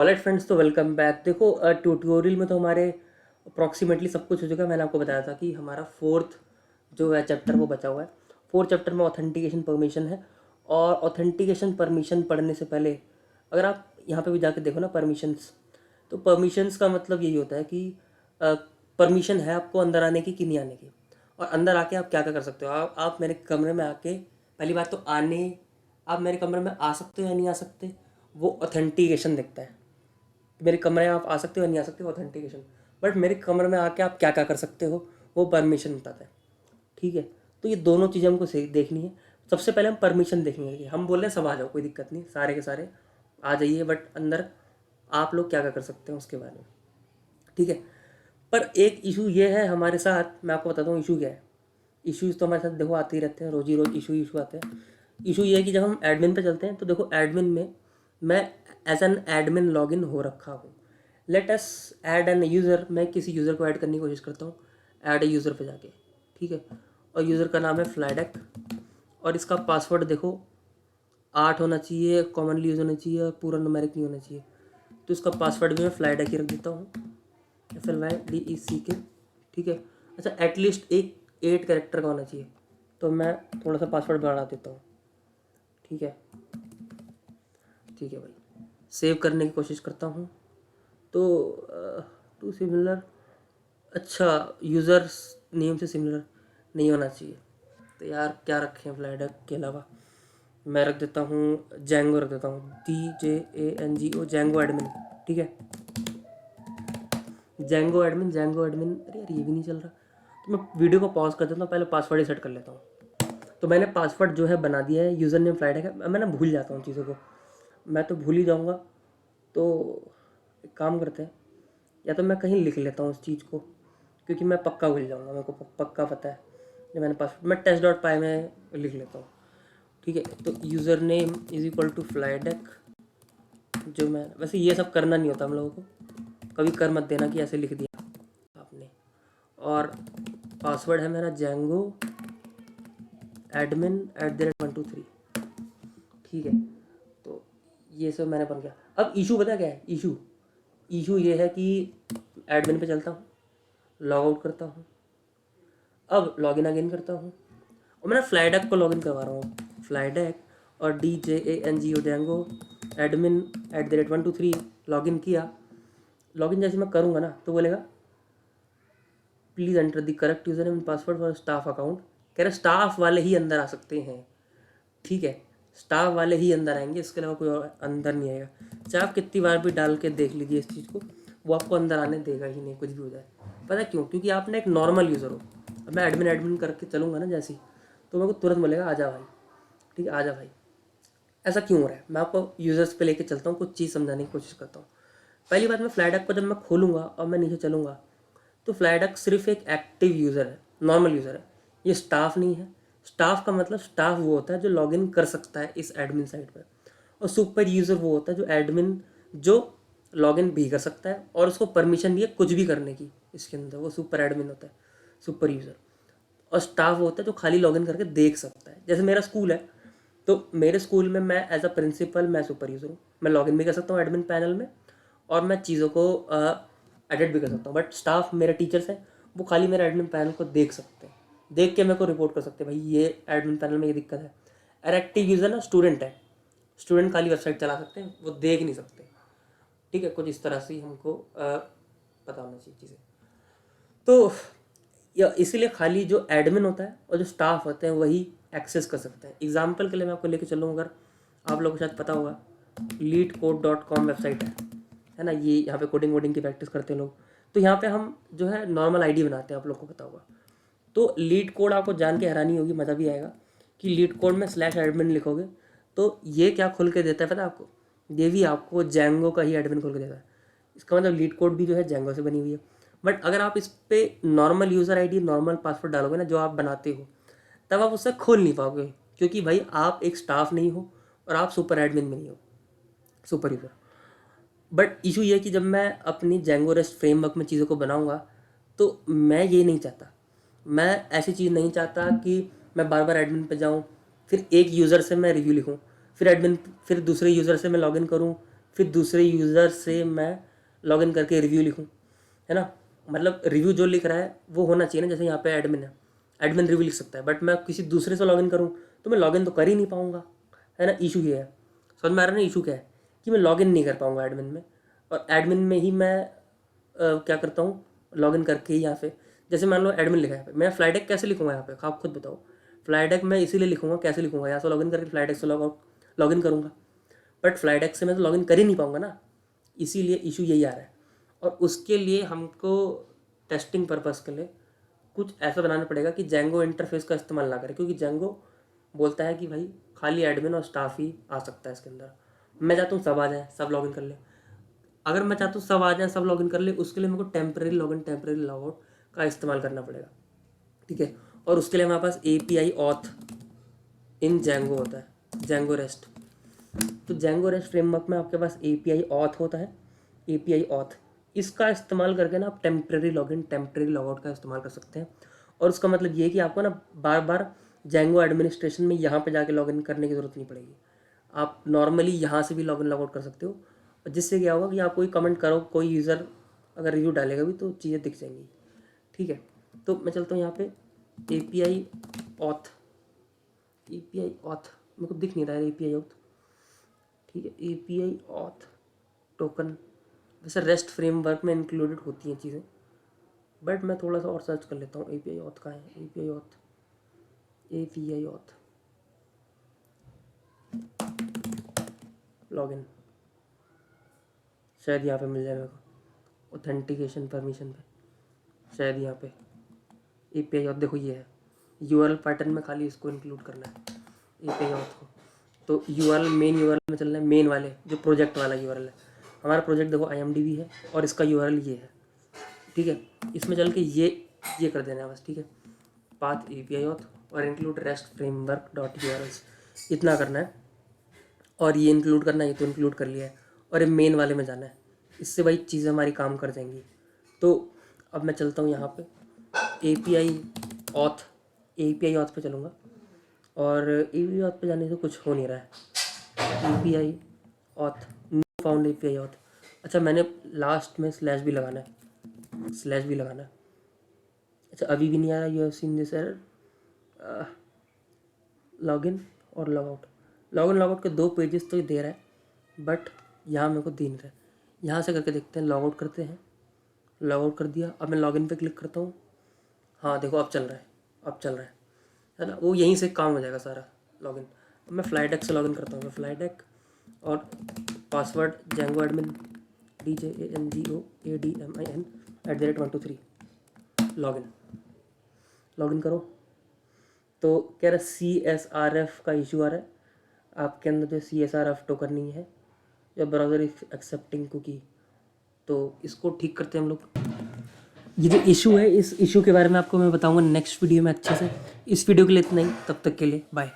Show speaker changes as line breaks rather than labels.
Alright friends, तो welcome back. देखो, tutorial में तो हमारे अप्रॉक्सीमेटली सब कुछ हो चुका है। मैंने आपको बताया था कि हमारा फोर्थ जो है चैप्टर वो बचा हुआ है। फोर्थ चैप्टर में ऑथेंटिकेशन परमिशन है। और ऑथेंटिकेशन परमिशन पढ़ने से पहले अगर आप यहाँ पे भी जाके देखो ना परमिशंस, तो परमिशंस का मतलब यही होता है कि परमिशन है आपको अंदर आने की कि नहीं आने की, और अंदर आके आप क्या क्या कर सकते हो। आप मेरे कमरे में आके, पहली बात तो आने, आप मेरे कमरे में आ सकते हो या नहीं आ सकते, वो ऑथेंटिकेशन दिखता है। मेरे कमरे में आप आ सकते हो या नहीं आ सकते हो, ऑथेंटिकेशन। बट मेरे कमरे में आके आप क्या क्या कर सकते हो, वो परमिशन बताता है। ठीक है, तो ये दोनों चीज़ें हमको सही देखनी है। सबसे पहले हम परमिशन देखेंगे कि हम बोल रहे हैं सब आ जाओ, कोई दिक्कत नहीं, सारे के सारे आ जाइए, बट अंदर आप लोग क्या क्या कर सकते हैं उसके बारे में। ठीक है, पर एक इशू ये है हमारे साथ, मैं आपको बताता हूँ इशू क्या है। इश्यूज़ तो हमारे साथ देखो आते ही रहते हैं, रोज़ ही रोज़ इशू आते हैं। इशू ये है कि जब हम एडमिन पे चलते हैं तो देखो एडमिन में मैं एज एन एडमिन लॉगिन हो रखा हूँ। Let us add N user, मैं किसी यूज़र को ऐड करने की कोशिश करता हूँ। ऐड ए यूज़र पे जाके, ठीक है, और यूज़र का नाम है फ्लाइडेक, और इसका पासवर्ड देखो 8 होना चाहिए, कॉमनली यूज़ होना चाहिए, और पूरा न्यूमेरिक नहीं होना चाहिए। तो इसका पासवर्ड भी मैं फ्लाइडेक ही रख देता हूँ, FLYDECK। ठीक है, अच्छा एटलीस्ट एक 8 कैरेक्टर का होना चाहिए, तो मैं थोड़ा सा पासवर्ड बढ़ा देता हूँ। ठीक है, ठीक है भाई, सेव करने की कोशिश करता हूँ। तो टू सिमिलर, अच्छा यूज़र नेम से सिमिलर नहीं होना चाहिए, तो यार क्या रखें फ्लाइडक के अलावा। मैं रख देता हूँ जैंगो, रख देता हूँ DJANGO, जैंगो एडमिन। ठीक है, जैंगो एडमिन, जैंगो एडमिन। अरे यार ये भी नहीं चल रहा, तो मैं वीडियो को पॉज कर देता हूँ, पहले पासवर्ड ही सेट कर लेता हूँ। तो मैंने पासवर्ड जो है बना दिया है, यूज़र नेम फ्लाइडक है। मैं ना भूल जाता हूँ चीज़ों को, मैं तो भूल ही जाऊँगा। तो एक काम करते हैं, या तो मैं कहीं लिख लेता हूँ उस चीज़ को, क्योंकि मैं पक्का भूल जाऊँगा, मेरे को पक्का पता है। जो मैंने पासवर्ड मैं test.py में लिख लेता हूँ। ठीक है, तो user name is equal to Flydeck, जो मैं, वैसे ये सब करना नहीं होता हम लोगों को, कभी कर मत देना कि ऐसे लिख दिया आपने। और पासवर्ड है मेरा जैंगो एडमिन @123। ठीक है, तो ये सब मैंने बन गया। अब इशू पता क्या है, इशू ये है कि एडमिन पे चलता हूँ, लॉग आउट करता हूँ, अब लॉगिन अगेन करता हूँ, और मैं फ्लाइडेक को लॉगिन करवा रहा हूँ। फ्लाइडेक और DJANGO जैंगो एडमिन @123 लॉगिन किया। लॉगिन जैसे मैं करूँगा ना तो बोलेगा please enter the correct user name and password for staff account. कह रहे स्टाफ वाले ही अंदर आ सकते हैं। ठीक है, स्टाफ वाले ही अंदर आएंगे, इसके अलावा कोई और अंदर नहीं आएगा। चाहे आप कितनी बार भी डाल के देख लीजिए इस चीज़ को, वो आपको अंदर आने देगा ही नहीं, कुछ भी हो जाए। पता है क्यों? क्योंकि आप ना एक नॉर्मल यूज़र हो। अब मैं एडमिन एडमिन करके चलूँगा ना जैसे ही, तो मेरे को तुरंत बोलेगा आ जा भाई। ठीक है, आ जा भाई। ऐसा क्यों हो रहा है, मैं आपको यूज़र्स पे लेके चलता हूँ, कुछ चीज़ समझाने की कोशिश करता हूँ। पहली बात, मैं फ्लाइडक को जब मैं खोलूँगा और मैं नीचे चलूँगा, तो फ्लाइडक सिर्फ एक एक्टिव यूज़र है, नॉर्मल यूज़र है, ये स्टाफ नहीं है। स्टाफ का मतलब स्टाफ वो होता है जो लॉगिन कर सकता है इस एडमिन साइट पर, और सुपर यूज़र वो होता है जो एडमिन जो लॉगिन भी कर सकता है और उसको परमिशन भी है कुछ भी करने की इसके अंदर, वो सुपर एडमिन होता है, सुपर यूज़र। और स्टाफ वो होता है जो खाली लॉगिन करके देख सकता है। जैसे मेरा स्कूल है, तो मेरे स्कूल में मैं एज अ प्रिंसिपल मैं सुपर यूज़र हूँ, मैं लॉगिन भी कर सकता हूँ एडमिन पैनल में, और मैं चीज़ों को एडिट भी कर सकता हूँ। बट स्टाफ मेरे टीचर्स हैं, वो खाली मेरे एडमिन पैनल को देख सकते हैं, देख के मेरे को रिपोर्ट कर सकते हैं भाई ये एडमिन पैनल में ये दिक्कत है। और एक्टिव यूज़र ना स्टूडेंट है, स्टूडेंट खाली वेबसाइट चला सकते हैं, वो देख नहीं सकते। ठीक है, कुछ इस तरह से ही हमको पता होना चाहिए चीज़ें। तो या इसीलिए खाली जो एडमिन होता है और जो स्टाफ होते हैं वही एक्सेस कर सकते हैं। एग्जाम्पल के लिए मैं आपको लेके चलूँ, अगर आप लोगों को शायद पता होगा, leetcode.com वेबसाइट है ना, ये यहाँ पे कोडिंग वोडिंग की प्रैक्टिस करते हैं लोग। तो यहाँ पे हम जो है नॉर्मल आईडी बनाते हैं, आप लोग को पता होगा। तो लीड कोड आपको जान के हैरानी होगी, मज़ा भी आएगा कि लीड कोड में /admin लिखोगे तो ये क्या खुल के देता है पता है आपको, ये भी आपको जैंगो का ही एडमिन खोल के देता है। इसका मतलब लीड कोड भी जो है जैंगो से बनी हुई है। बट अगर आप इस पर normal user ID normal password डालोगे ना जो आप बनाते हो, तब आप उससे खोल नहीं पाओगे, क्योंकि भाई आप एक स्टाफ नहीं हो और आप सुपर एडमिन में नहीं हो, सुपर यूज़र। बट इशू ये है कि जब मैं अपनी जेंगो रेस्ट फ्रेमवर्क में चीज़ों को बनाऊंगा, तो मैं ये नहीं चाहता, मैं ऐसी चीज़ नहीं चाहता कि मैं बार बार एडमिन पे जाऊं, फिर एक यूज़र से मैं रिव्यू लिखूं, फिर एडमिन, फिर दूसरे यूज़र से मैं लॉगिन करूं, फिर दूसरे यूज़र से मैं लॉगिन करके रिव्यू लिखूँ, है ना। मतलब रिव्यू जो लिख रहा है वो होना चाहिए ना, जैसे यहाँ पे एडमिन है, एडमिन रिव्यू लिख सकता है, बट मैं किसी दूसरे से लॉगिन करूँ तो मैं लॉगिन तो कर ही नहीं पाऊँगा, है ना। इशू ये है, समझ में आ रहा है ना इशू क्या है, कि मैं लॉगिन नहीं कर पाऊँगा एडमिन में, और एडमिन में ही मैं क्या करता हूँ, लॉगिन करके ही यहाँ पे, जैसे मान लो एडमिन लिखा है, मैं फ्लाइडेक कैसे लिखूँगा यहाँ पे, आप खुद बताओ। फ्लाइडेक मैं इसीलिए लिखूँगा, कैसे लिखूँगा, यहाँ से लॉगिन करके फ्लाइडेक से लॉगिन करूँगा, बट फ्लाइडेक से मैं तो लॉगिन कर ही नहीं पाऊँगा ना, इसीलिए इशू यही आ रहा है। और उसके लिए हमको टेस्टिंग पर्पज़ के लिए कुछ ऐसा बनाना पड़ेगा कि जेंगो इंटरफेस का इस्तेमाल ना करें, क्योंकि जेंगो बोलता है कि भाई खाली एडमिन और स्टाफ ही आ सकता है इसके अंदर। मैं चाहता हूँ सब आ जाए, सब लॉगिन कर ले। अगर मैं चाहता हूँ सब आ जाए, सब लॉगिन कर ले, उसके लिए मेरे को टेम्परेरी लॉगिन टेम्परेरी लॉगआउट का इस्तेमाल करना पड़ेगा, ठीक है। और उसके लिए हमारे पास API ऑथ इन जेंगो होता है, जेंगो रेस्ट। तो जेंगो रेस्ट फ्रेमवर्क में आपके पास API ऑथ होता है, API ऑथ, इसका इस्तेमाल करके ना आप टेम्परेरी लॉगिन टेम्परेरी लॉगआउट का इस्तेमाल कर सकते हैं। और उसका मतलब ये है कि आपको ना बार बार जेंगो एडमिनिस्ट्रेशन में यहाँ पे जाके लॉगिन करने की ज़रूरत नहीं पड़ेगी, आप नॉर्मली यहाँ से भी लॉगिन लॉगआउट कर सकते हो। और जिससे क्या होगा कि आप कोई कमेंट करो, कोई यूज़र अगर रिव्यू डालेगा भी तो चीज़ें दिख जाएंगी, ठीक है। तो मैं चलता हूँ यहाँ पे API ऑथ, API ऑथ मेरे को दिख नहीं रहा है API ऑथ, ठीक है। API ऑथ टोकन वैसे रेस्ट फ्रेमवर्क में इंक्लूडेड होती हैं चीज़ें, बट मैं थोड़ा सा और सर्च कर लेता हूँ API ऑथ का है, API auth, API auth login, शायद यहाँ पे मिल जाए मेरे को ऑथेंटिकेशन परमिशन पे, शायद यहाँ पे API ऑथ, देखो ये है URL पैटर्न में, खाली इसको इंक्लूड करना है API ऑथ को। तो URL मेन URL में चलना है, मेन वाले जो प्रोजेक्ट वाला URL है, हमारा प्रोजेक्ट देखो IMDb है और इसका URL ये है, ठीक है। इसमें चल के ये कर देना है बस, ठीक है। पाथ API ऑथ और include rest framework dot URLs, इतना करना है। और ये इंक्लूड करना है, ये तो इंक्लूड कर लिया है, और ये मेन वाले में जाना है, इससे भाई चीज़ें हमारी काम कर जाएंगी। तो अब मैं चलता हूँ यहाँ पे API ऑथ, API ऑथ पे चलूँगा, और API ऑथ पे जाने से कुछ हो नहीं रहा है। API auth, new found API auth, अच्छा मैंने लास्ट में स्लैश भी लगाना है, स्लैश भी लगाना है। अच्छा अभी भी नहीं आ रहा, you have seen this error, login और लॉगआउट, लॉगिन लॉगआउट के 2 पेजेस तो दे रहा है, बट यहाँ मेरे को दे नहीं रहा है। यहाँ से करके देखते हैं, लॉगआउट करते हैं, लॉगआउट कर दिया, अब मैं लॉगिन पे क्लिक करता हूँ, हाँ देखो अब चल रहा है, अब चल रहा है ना, वो यहीं से काम हो जाएगा सारा लॉगिन। अब मैं फ्लाइडेक से लॉगिन करता हूँ, मैं फ्लाइडेक और password Django admin DJANGOADMIN @123, login करो। तो कह रहा CSRF का इशू आ रहा है, आपके अंदर जो CSRF टोकन नहीं है, या ब्राउज़र इज एक्सेप्टिंग कुकी, तो इसको ठीक करते हैं हम लोग। ये जो इशू है, इस इशू के बारे में आपको मैं बताऊंगा नेक्स्ट वीडियो में अच्छे से। इस वीडियो के लिए इतना ही, तब तक के लिए बाय।